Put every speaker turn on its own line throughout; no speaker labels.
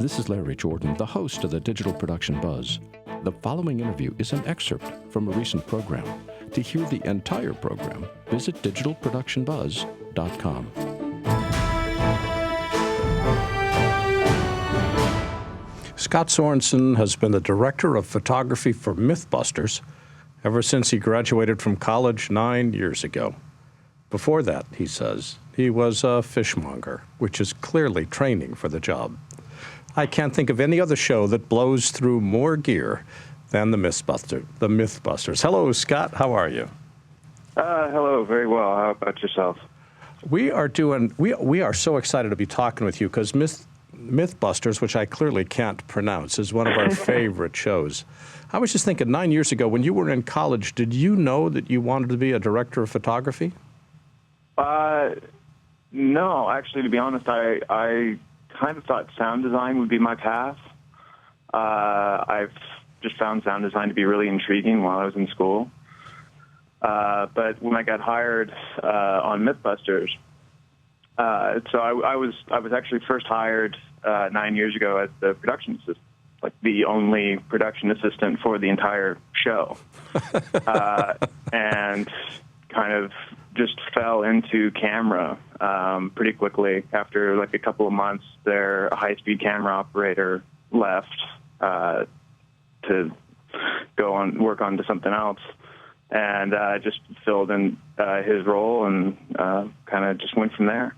This is Larry Jordan, the host of the Digital Production Buzz. The following interview is an excerpt from a recent program. To hear the entire program, visit digitalproductionbuzz.com. Scott Sorenson has been the director of photography for MythBusters ever since he graduated from college 9 years ago. Before that, he says, he was a fishmonger, which is clearly training for the job. I can't think of any other show that blows through more gear than the MythBusters. Hello, Scott. How are you?
Hello. Very well. How about yourself?
We are so excited to be talking with you because MythBusters, which I clearly can't pronounce, is one of our favorite shows. I was just thinking, 9 years ago, when you were in college, did you know that you wanted to be a director of photography?
No, actually, to be honest, I kind of thought sound design would be my path. I've just found sound design to be really intriguing while I was in school. But when I got hired on MythBusters, so I was actually first hired 9 years ago as the production assistant, like the only production assistant for the entire show, and kind of just fell into camera pretty quickly. After like a couple of months, their high-speed camera operator left to go on work on to something else, and just filled in his role and kind of just went from there.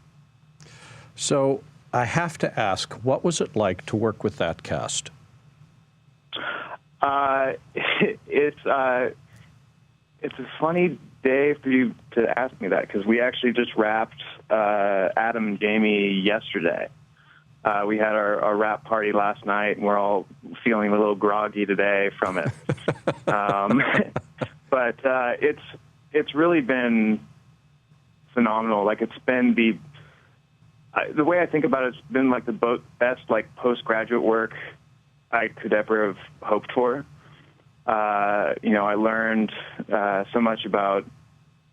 So I have to ask, what was it like to work with that cast?
It's a funny day for you to ask me that, because we actually just wrapped Adam and Jamie yesterday. We had our wrap party last night, and we're all feeling a little groggy today from it. But it's really been phenomenal. Like, it's been the way I think about it, it's been like the best like postgraduate work I could ever have hoped for. I learned so much about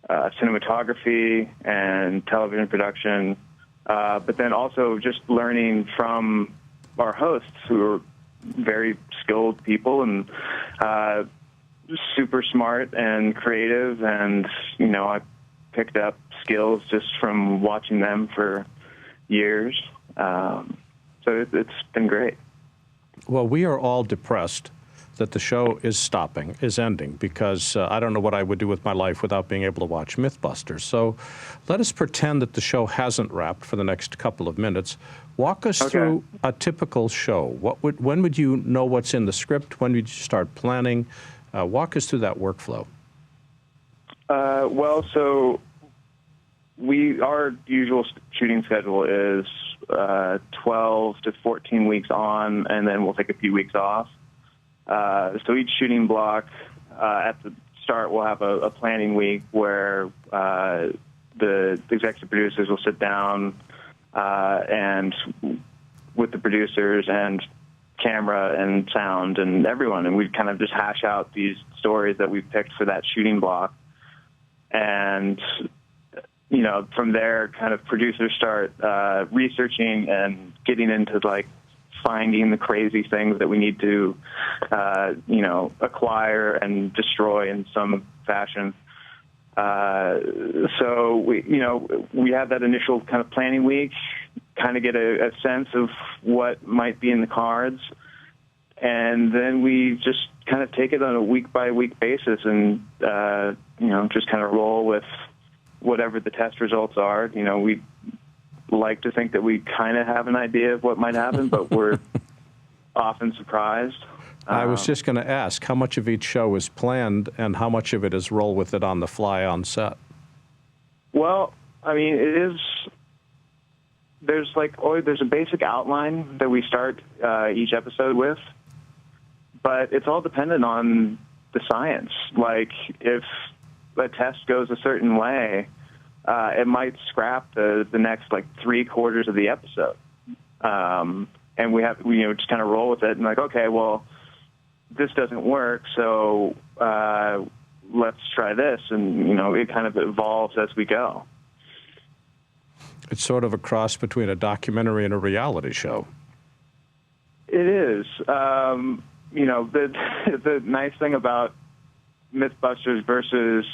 cinematography and television production, but then also just learning from our hosts, who are very skilled people and super smart and creative. And, I picked up skills just from watching them for years. So it's been great.
Well, we are all depressed that the show is ending, because I don't know what I would do with my life without being able to watch MythBusters. So let us pretend that the show hasn't wrapped for the next couple of minutes. Walk us through a typical show. When would you know what's in the script? When would you start planning? Walk us through that workflow.
So our usual shooting schedule is 12 to 14 weeks on, and then we'll take a few weeks off. So each shooting block, at the start, we'll have a planning week where the executive producers will sit down and with the producers and camera and sound and everyone, and we kind of just hash out these stories that we've picked for that shooting block. And from there, kind of producers start researching and getting into like finding the crazy things that we need to, acquire and destroy in some fashion. So we have that initial kind of planning week, kind of get a sense of what might be in the cards, and then we just kind of take it on a week-by-week basis and, just kind of roll with whatever the test results are. We like to think that we kind of have an idea of what might happen, but we're often surprised.
I was just going to ask, how much of each show is planned and how much of it is roll with it on the fly on set?
Well, I mean, there's a basic outline that we start each episode with, but it's all dependent on the science. Like, if a test goes a certain way, it might scrap the next like 3/4 of the episode, and we have just kind of roll with it and like, okay, well, this doesn't work, so let's try this, and it kind of evolves as we go.
It's sort of a cross between a documentary and a reality show.
is. You know, the nice thing about MythBusters versus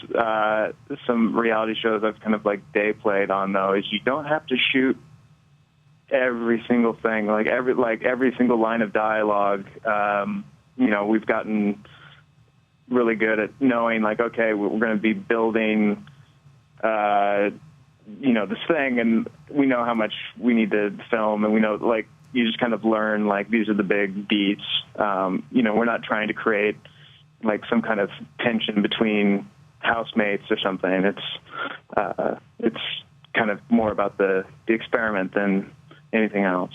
some reality shows I've kind of like day played on, though, is you don't have to shoot every single thing, like every single line of dialogue. You know, we've gotten really good at knowing, like, okay, we're going to be building, you know, this thing, and we know how much we need to film, and we know, like, you just kind of learn, like, these are the big beats. You know, we're not trying to create, like, some kind of tension between housemates or something. It's kind of more about the experiment than anything else.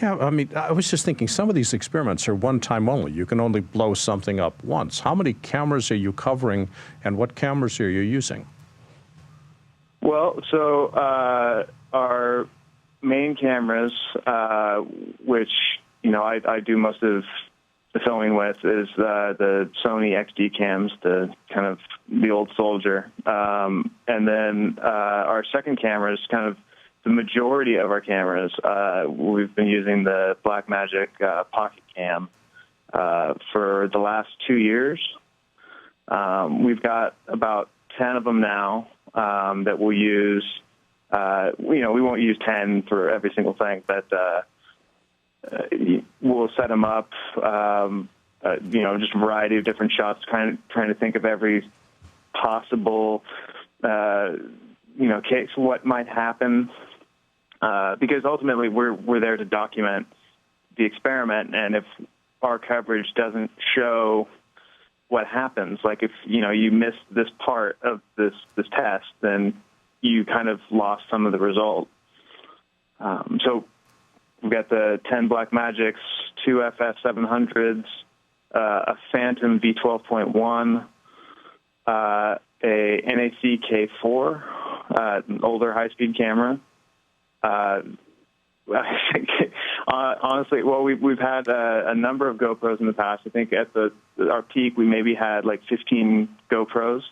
I mean, I was just thinking, some of these experiments are one time only. You can only blow something up once. How many cameras are you covering, and what cameras are you using?
Well, so our main cameras, which, you know, I do most of the filming with, is the Sony XD cams, the kind of the old soldier. And then our second camera is kind of the majority of our cameras. We've been using the Blackmagic Pocket Cam for the last 2 years. We've got about 10 of them now that we'll use. You know, we won't use 10 for every single thing, but we'll set them up, you know, just a variety of different shots, trying to think of every possible, you know, case, what might happen. Because ultimately we're there to document the experiment, and if our coverage doesn't show what happens, like if, you know, you miss this part of this test, then you kind of lost some of the result. So we've got the 10 Blackmagics, 2 FF700s, a Phantom V12.1, a NAC K4, an older high-speed camera. I think, honestly, well, we've had a number of GoPros in the past. I think at our peak, we maybe had like 15 GoPros.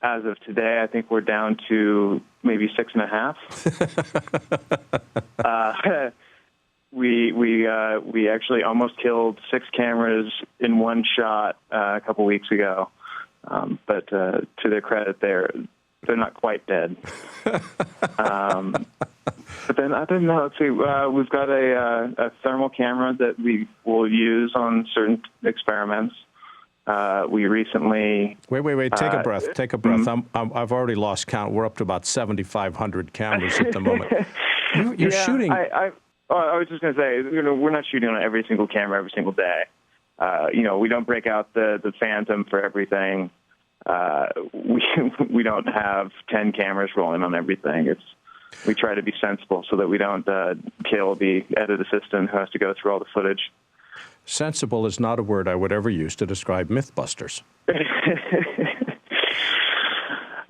As of today, I think we're down to maybe 6.5. We actually almost killed 6 cameras in one shot a couple weeks ago. But to their credit, they're not quite dead. But then I don't know. Let's see. We've got a thermal camera that we will use on certain experiments. We recently.
Wait. Take a breath. Take a breath. I've already lost count. We're up to about 7,500 cameras at the moment. You're shooting.
I was just going to say, you know, we're not shooting on every single camera every single day. You know, we don't break out the Phantom for everything. We don't have 10 cameras rolling on everything. We try to be sensible so that we don't kill the edit assistant who has to go through all the footage.
Sensible is not a word I would ever use to describe MythBusters.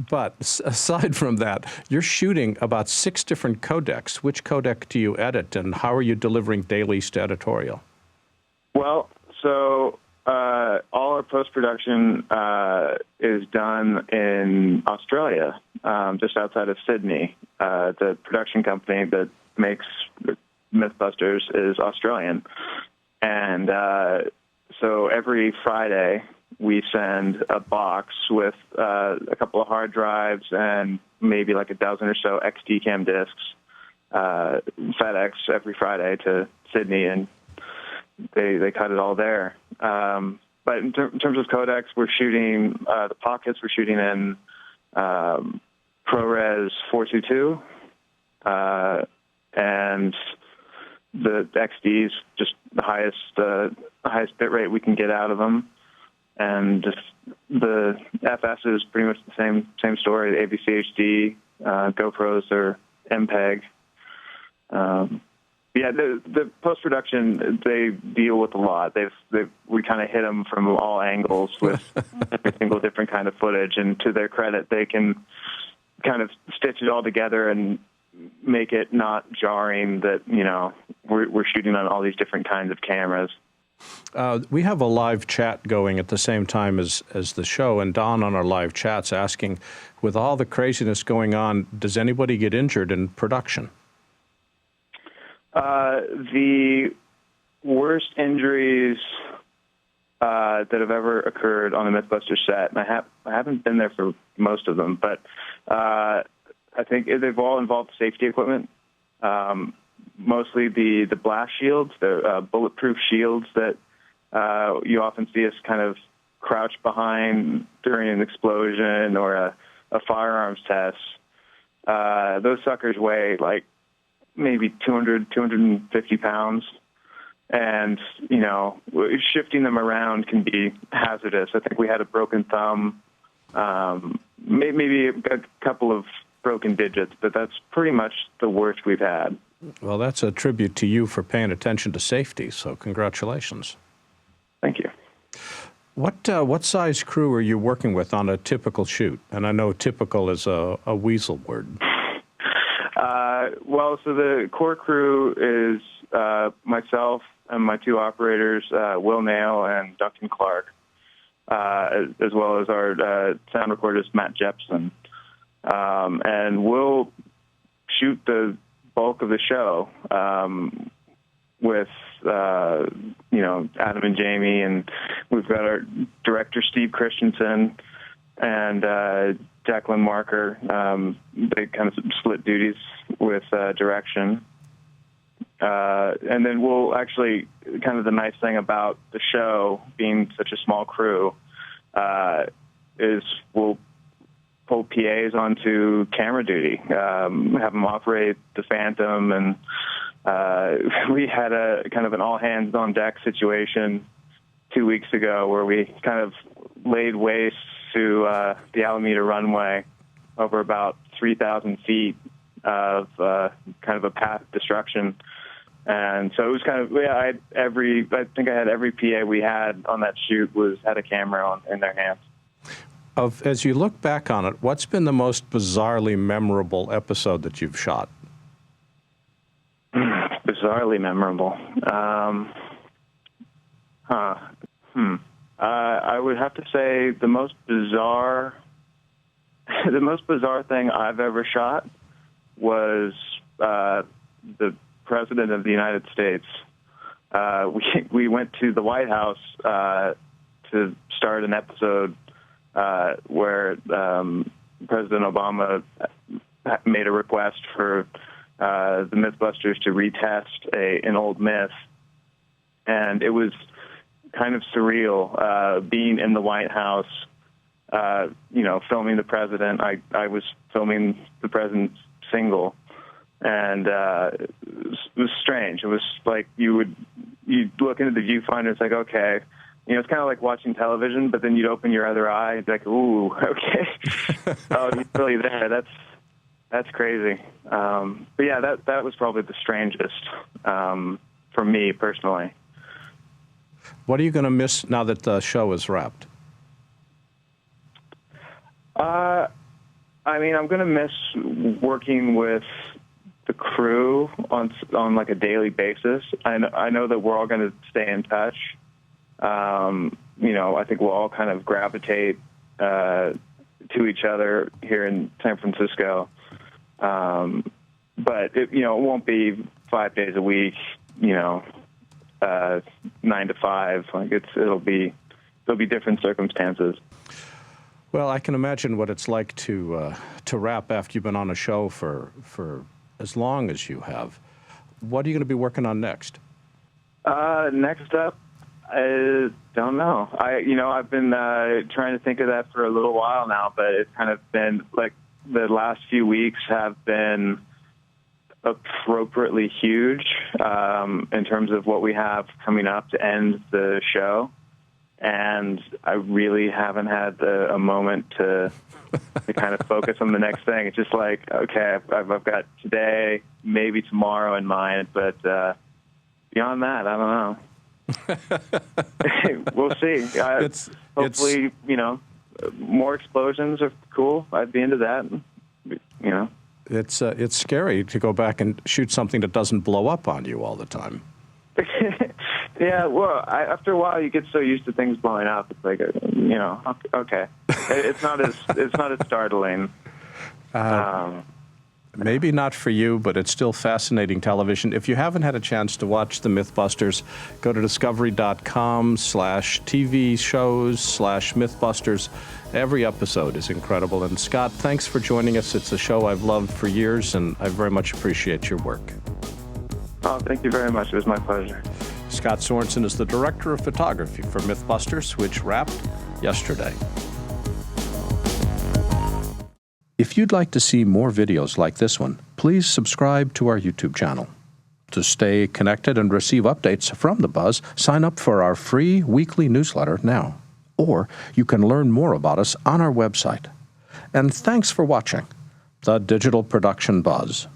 But aside from that, you're shooting about 6 different codecs. Which codec do you edit, and how are you delivering dailies to editorial?
Well, so all our post-production is done in Australia, just outside of Sydney. The production company that makes MythBusters is Australian. And so every Friday we send a box with a couple of hard drives and maybe like a dozen or so XD cam discs, FedEx every Friday to Sydney, and they cut it all there. But in terms of codecs, we're shooting the pockets. We're shooting in ProRes 422, and the XDs, just the highest bit rate we can get out of them, and just the FS is pretty much the same story. The AVC HD, GoPros are MPEG. Yeah, the post-production, they deal with a lot. We kind of hit them from all angles with every single different kind of footage, and to their credit, they can kind of stitch it all together and make it not jarring that, you know, we're shooting on all these different kinds of cameras.
We have a live chat going at the same time as the show, and Don on our live chat's asking, with all the craziness going on, does anybody get injured in production?
The worst injuries that have ever occurred on a MythBusters set, and I haven't been there for most of them, but I think they've all involved safety equipment. Mostly the blast shields, the bulletproof shields that you often see us kind of crouch behind during an explosion or a firearms test. Those suckers weigh like maybe 200, 250 pounds. And, shifting them around can be hazardous. I think we had a broken thumb, maybe a couple of broken digits, but that's pretty much the worst we've had.
Well, that's a tribute to you for paying attention to safety, so congratulations.
Thank you.
What size crew are you working with on a typical shoot? And I know typical is a weasel word.
So the core crew is myself and my two operators, Will Nail and Duncan Clark, as well as our sound recordist, Matt Jepson. And we'll shoot the bulk of the show with, Adam and Jamie, and we've got our director, Steve Christensen, and Declan Marker. They kind of split duties with direction. And then we'll actually, kind of the nice thing about the show being such a small crew is we'll pull PAs onto camera duty, have them operate the Phantom, and we had a kind of an all-hands-on-deck situation 2 weeks ago where we kind of laid waste to the Alameda runway over about 3,000 feet of kind of a path of destruction. And so it was kind of, I think I had every PA we had on that shoot had a camera in their hands.
As you look back on it, what's been the most bizarrely memorable episode that you've shot?
Bizarrely memorable. I would have to say the most bizarre thing I've ever shot was the President of the United States. We went to the White House to start an episode where President Obama made a request for the MythBusters to retest an old myth, and it was kind of surreal being in the White House, filming the president. I was filming the president's single, and it was strange. It was like you'd look into the viewfinder. It's like, okay, it's kind of like watching television, but then you'd open your other eye and be like, ooh, okay, oh, he's really there. That's crazy. But yeah, that was probably the strangest for me personally.
What are you going to miss now that the show is wrapped?
I'm going to miss working with the crew on like a daily basis. I know that we're all going to stay in touch. I think we'll all kind of gravitate to each other here in San Francisco. But it won't be 5 days a week, 9 to 5. Like there'll be different circumstances.
Well, I can imagine what it's like to wrap after you've been on a show for as long as you have. What are you going to be working on next?
Next up, I don't know. I've been trying to think of that for a little while now, but it's kind of been like the last few weeks have been appropriately huge in terms of what we have coming up to end the show. And I really haven't had a moment to kind of focus on the next thing. It's just like, okay, I've got today, maybe tomorrow in mind, but beyond that, I don't know. We'll see. Hopefully, more explosions are cool. I'd be into that.
It's scary to go back and shoot something that doesn't blow up on you all the time.
Yeah, well, after a while, you get so used to things blowing up. It's like, okay, it's not as startling.
Maybe not for you, but it's still fascinating television. If you haven't had a chance to watch the MythBusters, go to discovery.com/TV shows/MythBusters. Every episode is incredible. And Scott, thanks for joining us. It's a show I've loved for years, and I very much appreciate your work.
Oh, thank you very much. It was my pleasure.
Scott Sorenson is the director of photography for MythBusters, which wrapped yesterday. If you'd like to see more videos like this one, please subscribe to our YouTube channel. To stay connected and receive updates from The Buzz, sign up for our free weekly newsletter now. Or you can learn more about us on our website. And thanks for watching The Digital Production Buzz.